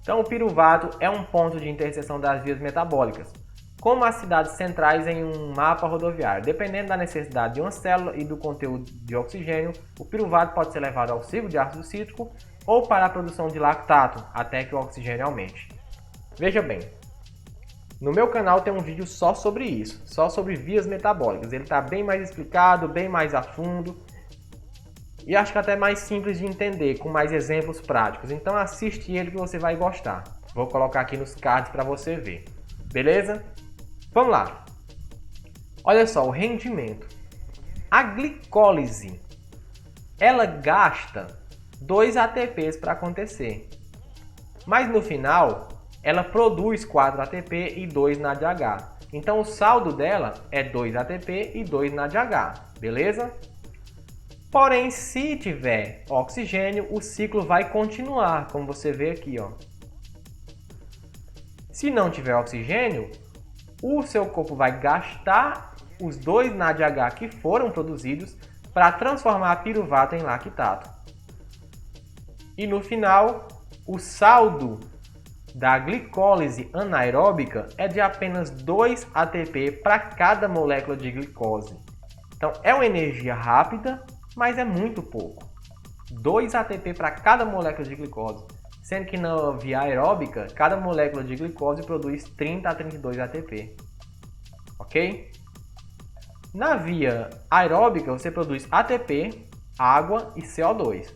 S1: Então o piruvato é um ponto de interseção das vias metabólicas, como as cidades centrais em um mapa rodoviário. Dependendo da necessidade de uma célula e do conteúdo de oxigênio, o piruvato pode ser levado ao ciclo de ácido cítrico ou para a produção de lactato, até que o oxigênio aumente. Veja bem, no meu canal tem um vídeo só sobre isso, só sobre vias metabólicas. Ele está bem mais explicado, bem mais a fundo e acho que até mais simples de entender, com mais exemplos práticos. Então assiste ele que você vai gostar. Vou colocar aqui nos cards para você ver. Beleza? Vamos lá. Olha só o rendimento. A glicólise, ela gasta 2 ATPs para acontecer. Mas no final, ela produz 4 ATP e 2 NADH. Então o saldo dela é 2 ATP e 2 NADH. Beleza? Porém, se tiver oxigênio, o ciclo vai continuar, como você vê aqui, ó. Se não tiver oxigênio, o seu corpo vai gastar os 2 NADH que foram produzidos para transformar a piruvato em lactato. E no final, o saldo da glicólise anaeróbica é de apenas 2 ATP para cada molécula de glicose. Então é uma energia rápida, mas é muito pouco. 2 ATP para cada molécula de glicose, sendo que na via aeróbica, cada molécula de glicose produz 30 a 32 ATP. Ok? Na via aeróbica, você produz ATP, água e CO2.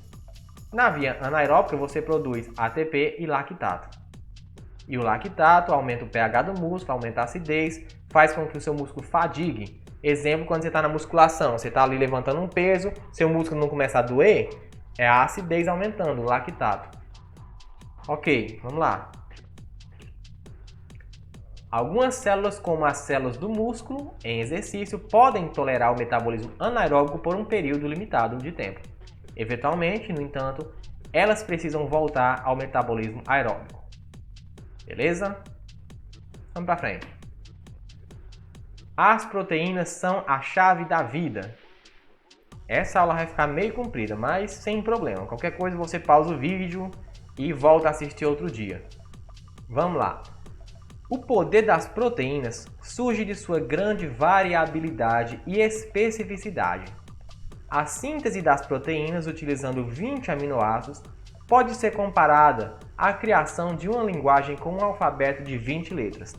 S1: Na via anaeróbica, você produz ATP e lactato. E o lactato aumenta o pH do músculo, aumenta a acidez, faz com que o seu músculo fadigue. Exemplo, quando você está na musculação, você está ali levantando um peso, seu músculo não começa a doer, é a acidez aumentando, o lactato. Ok, vamos lá. Algumas células, como as células do músculo, em exercício, podem tolerar o metabolismo anaeróbico por um período limitado de tempo. Eventualmente, no entanto, elas precisam voltar ao metabolismo aeróbico. Beleza? Vamos para frente. As proteínas são a chave da vida. Essa aula vai ficar meio comprida, mas sem problema. Qualquer coisa você pausa o vídeo e volta a assistir outro dia. Vamos lá. O poder das proteínas surge de sua grande variabilidade e especificidade. A síntese das proteínas utilizando 20 aminoácidos pode ser comparada à criação de uma linguagem com um alfabeto de 20 letras.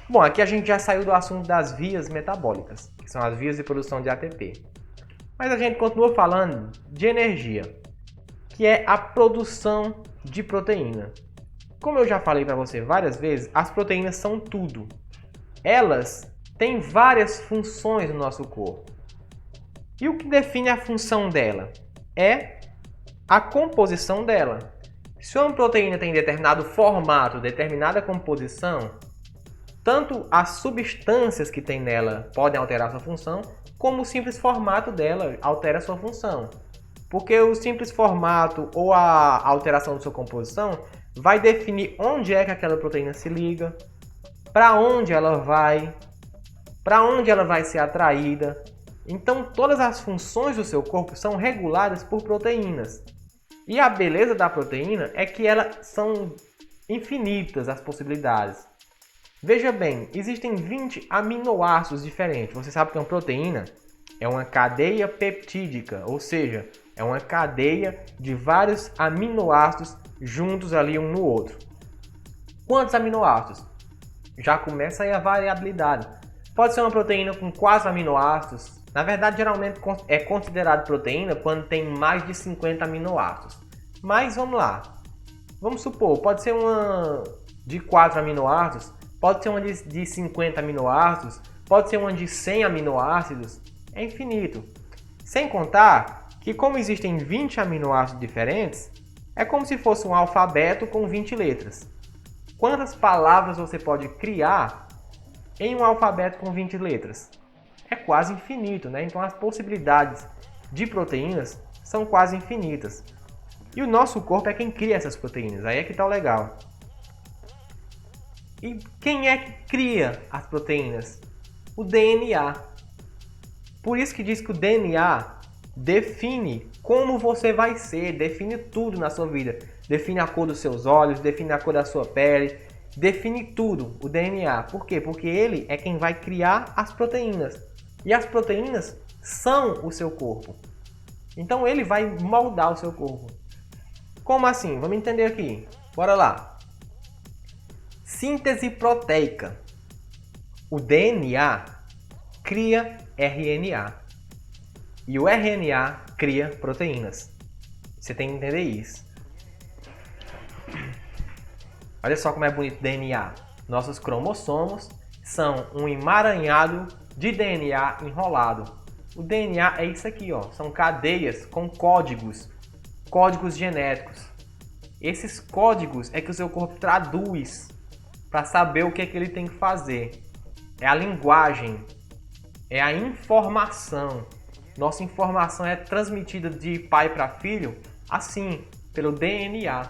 S1: Bom, aqui a gente já saiu do assunto das vias metabólicas, que são as vias de produção de ATP. Mas a gente continua falando de energia, que é a produção de proteína. Como eu já falei para você várias vezes, as proteínas são tudo. Elas têm várias funções no nosso corpo. E o que define a função dela é a composição dela. Se uma proteína tem determinado formato, determinada composição, tanto as substâncias que tem nela podem alterar sua função, como o simples formato dela altera sua função. Porque o simples formato ou a alteração de sua composição vai definir onde é que aquela proteína se liga, para onde ela vai ser atraída. Então todas as funções do seu corpo são reguladas por proteínas. E a beleza da proteína é que elas são infinitas as possibilidades. Veja bem, existem 20 aminoácidos diferentes. Você sabe que uma proteína é uma cadeia peptídica, ou seja, é uma cadeia de vários aminoácidos juntos ali um no outro. Quantos aminoácidos? Já começa aí a variabilidade. Pode ser uma proteína com 4 aminoácidos. Na verdade, geralmente é considerado proteína quando tem mais de 50 aminoácidos. Mas vamos lá. Vamos supor, pode ser uma de 4 aminoácidos, pode ser uma de 50 aminoácidos, pode ser uma de 100 aminoácidos. É infinito. Sem contar que, como existem 20 aminoácidos diferentes, é como se fosse um alfabeto com 20 letras. Quantas palavras você pode criar em um alfabeto com 20 letras? é quase infinito, né? Então as possibilidades de proteínas são quase infinitas. E o nosso corpo é quem cria essas proteínas, aí é que tá o legal. E quem é que cria as proteínas? O DNA. Por isso que diz que o DNA define como você vai ser, define tudo na sua vida. Define a cor dos seus olhos, define a cor da sua pele, define tudo, o DNA. Por quê? Porque ele é quem vai criar as proteínas. E as proteínas são o seu corpo. Então ele vai moldar o seu corpo. Como assim? Vamos entender aqui. Bora lá. Síntese proteica. O DNA cria RNA. E o RNA cria proteínas. Você tem que entender isso. Olha só como é bonito o DNA. Nossos cromossomos são um emaranhado de DNA enrolado. O DNA é isso aqui, ó. São cadeias com códigos genéticos. Esses códigos é que o seu corpo traduz para saber o que é que ele tem que fazer. É a linguagem, é a informação. Nossa informação é transmitida de pai para filho assim, pelo DNA.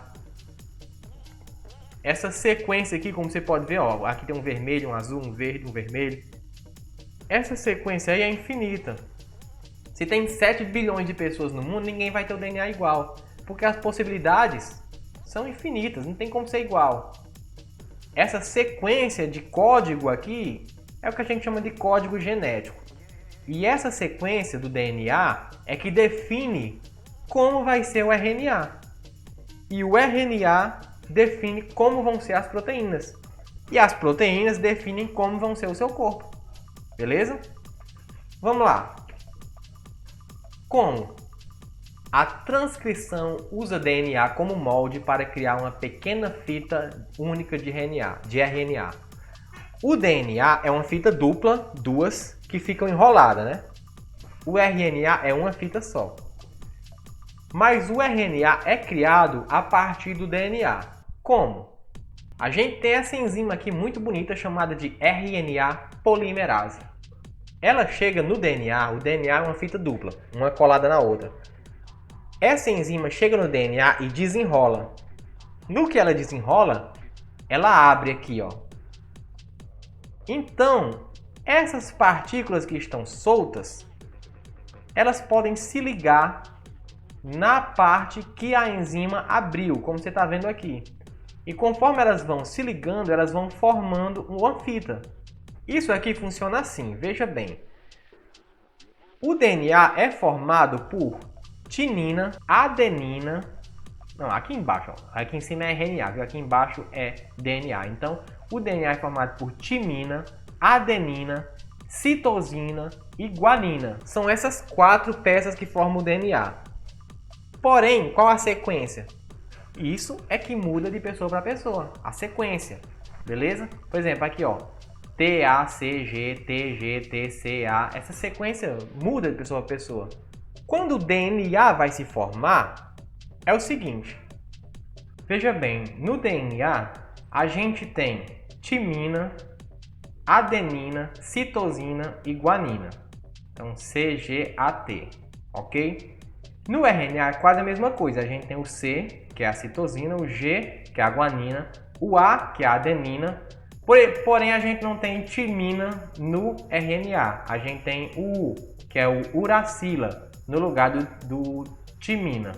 S1: Essa sequência aqui, como você pode ver, ó, aqui tem um vermelho, um azul, um verde, um vermelho. Essa sequência aí é infinita. Se tem 7 bilhões de pessoas no mundo, ninguém vai ter o DNA igual. Porque as possibilidades são infinitas, não tem como ser igual. Essa sequência de código aqui é o que a gente chama de código genético. E essa sequência do DNA é que define como vai ser o RNA. E o RNA define como vão ser as proteínas. E as proteínas definem como vão ser o seu corpo. Beleza? Vamos lá. Como? A transcrição usa DNA como molde para criar uma pequena fita única de RNA. O DNA é uma fita dupla, duas, que ficam enroladas, né? O RNA é uma fita só. Mas o RNA é criado a partir do DNA. Como? A gente tem essa enzima aqui muito bonita chamada de RNA polimerase. Ela chega no DNA, o DNA é uma fita dupla, uma colada na outra. Essa enzima chega no DNA e desenrola. No que ela desenrola, ela abre aqui, ó. Então, essas partículas que estão soltas, elas podem se ligar na parte que a enzima abriu, como você está vendo aqui. E conforme elas vão se ligando, elas vão formando uma fita. Isso aqui funciona assim, veja bem. O DNA é formado por timina, adenina. Não, aqui embaixo, ó. Aqui em cima é RNA, viu? Aqui embaixo é DNA. Então, o DNA é formado por timina, adenina, citosina e guanina. São essas 4 peças que formam o DNA. Porém, qual a sequência? Isso é que muda de pessoa para pessoa, a sequência, beleza? Por exemplo, aqui ó, T, A, C, G, T, G, T, C, A, essa sequência muda de pessoa para pessoa. Quando o DNA vai se formar, é o seguinte, veja bem, no DNA a gente tem timina, adenina, citosina e guanina, então CGAT, ok? No RNA é quase a mesma coisa, a gente tem o C, que é a citosina, o G, que é a guanina, o A, que é a adenina, porém a gente não tem timina no RNA, a gente tem o U, que é o uracila, no lugar do timina.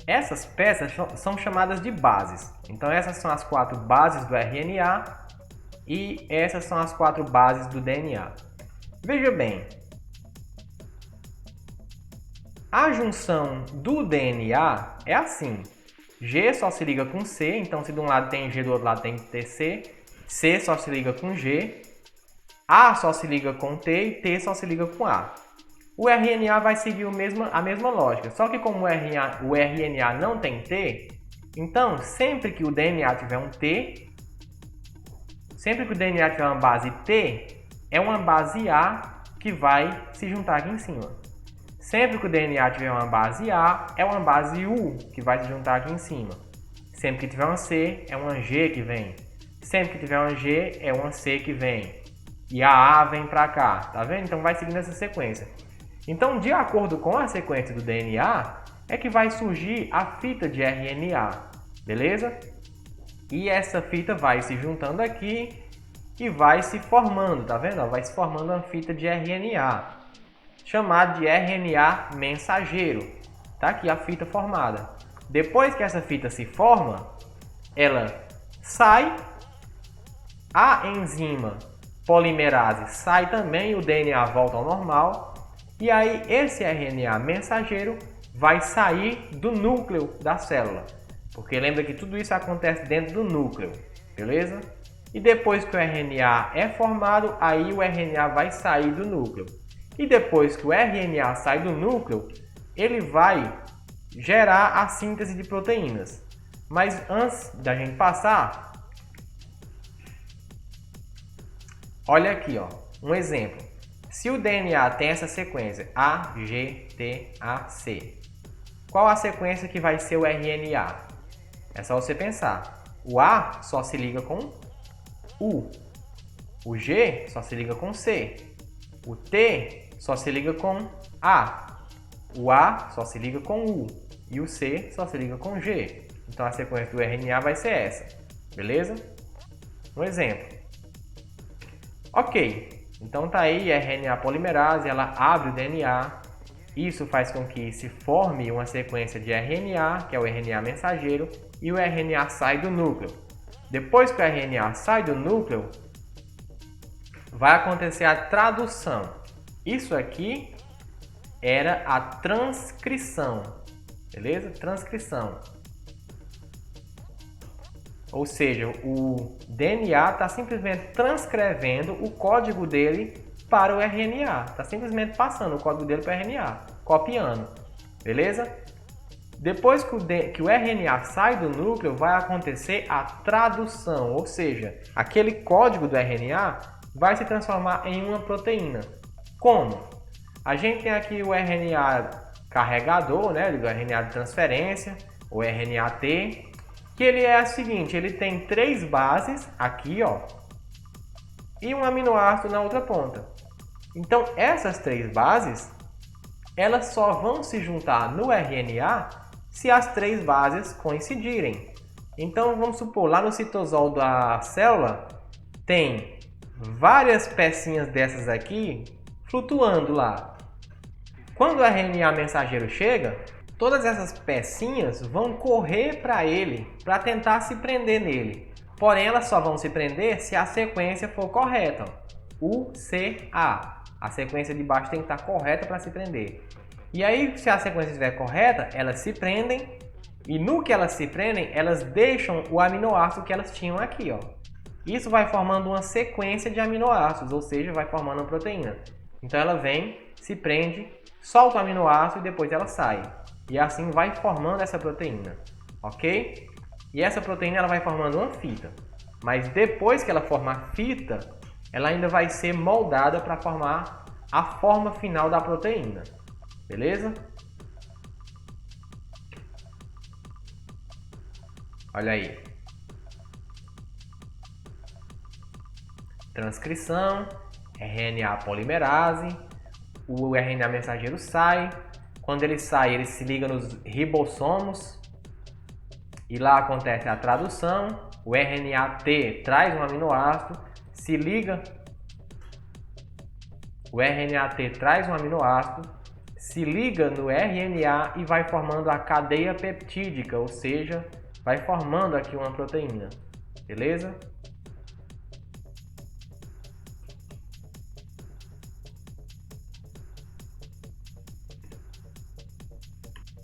S1: Essas peças são chamadas de bases, então essas são as 4 bases do RNA e essas são as 4 bases do DNA. Veja bem, a junção do DNA é assim, G só se liga com C, então se de um lado tem G, do outro lado tem que ter C, C só se liga com G, A só se liga com T e T só se liga com A. O RNA vai seguir a mesma lógica, só que como o RNA não tem T, então sempre que o DNA tiver um T, sempre que o DNA tiver uma base T, é uma base A que vai se juntar aqui em cima. Sempre que o DNA tiver uma base A, é uma base U que vai se juntar aqui em cima. Sempre que tiver uma C, é uma G que vem. Sempre que tiver uma G, é uma C que vem. e a A vem para cá, tá vendo? Então vai seguindo essa sequência. Então, de acordo com a sequência do DNA, é que vai surgir a fita de RNA, beleza? E essa fita vai se juntando aqui e vai se formando, tá vendo? Vai se formando uma fita de RNA, chamada de RNA mensageiro. Tá aqui a fita formada. Depois que essa fita se forma, ela sai, a enzima polimerase sai também, o DNA volta ao normal, e aí esse RNA mensageiro vai sair do núcleo da célula. Porque lembra que tudo isso acontece dentro do núcleo, beleza? E depois que o RNA é formado, aí o RNA vai sair do núcleo. E depois que o RNA sai do núcleo, ele vai gerar a síntese de proteínas. Mas antes da gente passar, olha aqui, ó, um exemplo. Se o DNA tem essa sequência A, G, T, A, C, qual a sequência que vai ser o RNA? É só você pensar. O A só se liga com U. O G só se liga com C. O T só se liga com A. O A só se liga com U. E o C só se liga com G. Então a sequência do RNA vai ser essa. Beleza? Um exemplo. Ok. Então tá aí a RNA polimerase, ela abre o DNA. Isso faz com que se forme uma sequência de RNA, que é o RNA mensageiro, e o RNA sai do núcleo. Depois que o RNA sai do núcleo, vai acontecer a tradução. Isso aqui era a transcrição, beleza? Transcrição. Ou seja, o DNA está simplesmente transcrevendo o código dele para o RNA. Está simplesmente passando o código dele para o RNA, copiando, beleza? Depois que o RNA sai do núcleo, vai acontecer a tradução, ou seja, aquele código do RNA vai se transformar em uma proteína. Como? A gente tem aqui o RNA carregador, né, do RNA de transferência, o RNA-T, que ele é o seguinte, ele tem 3 bases aqui, ó, e um aminoácido na outra ponta. Então, essas 3 bases, elas só vão se juntar no RNA se as 3 bases coincidirem. Então, vamos supor, lá no citosol da célula, tem várias pecinhas dessas aqui flutuando lá. Quando o RNA mensageiro chega, todas essas pecinhas vão correr para ele, para tentar se prender nele. Porém, elas só vão se prender se a sequência for correta. UCA. A sequência de baixo tem que estar correta para se prender. E aí, se a sequência estiver correta, elas se prendem. E no que elas se prendem, elas deixam o aminoácido que elas tinham aqui, ó. Isso vai formando uma sequência de aminoácidos, ou seja, vai formando uma proteína. Então ela vem, se prende, solta o aminoácido e depois ela sai. E assim vai formando essa proteína, ok? E essa proteína ela vai formando uma fita. Mas depois que ela formar a fita, ela ainda vai ser moldada para formar a forma final da proteína. Beleza? Olha aí. Transcrição, RNA polimerase, o RNA mensageiro sai. Quando ele sai, ele se liga nos ribossomos e lá acontece a tradução. O RNA-T traz um aminoácido, se liga. O RNA-T traz um aminoácido, se liga no RNA e vai formando a cadeia peptídica, ou seja, vai formando aqui uma proteína. Beleza?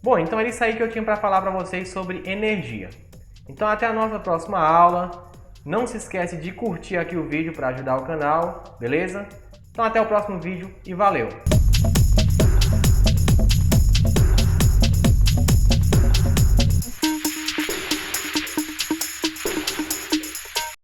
S1: Bom, então é isso aí que eu tinha para falar para vocês sobre energia. Então até a nossa próxima aula. Não se esquece de curtir aqui o vídeo para ajudar o canal, beleza? Então até o próximo vídeo e valeu!